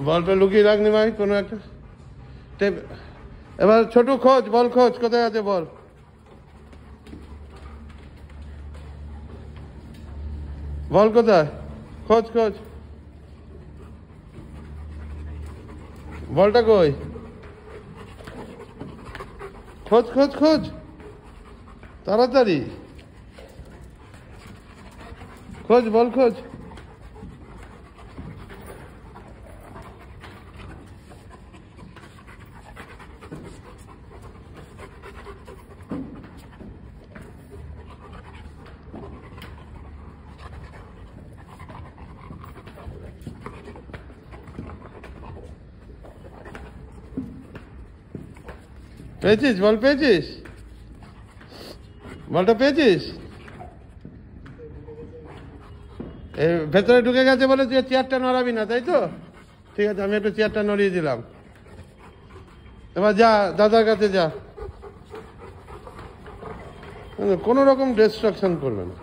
বলটা লুকিয়ে রাখনি ভাই কোনো একটা। এবার ছোট খোঁজ, বল খোঁজ, কোথায় আছে বল? বল কোথায়? খোঁজ খোঁজ, বলটা কই? খোঁজ খোঁজ খোঁজ, তাড়াতাড়ি খোঁজ, বল খোঁজ। পেয়েছিস? বল পেয়েছিস? বলটা পেয়েছিস? ভেতরে ঢুকে গেছে বলে তুই চেয়ারটা নড়াবি না, তাই তো? ঠিক আছে, আমি একটু চেয়ারটা নড়িয়ে দিলাম। এবার যা, দাদার কাছে যা, কোনো রকম ডিস্ট্রাকশন করবে না।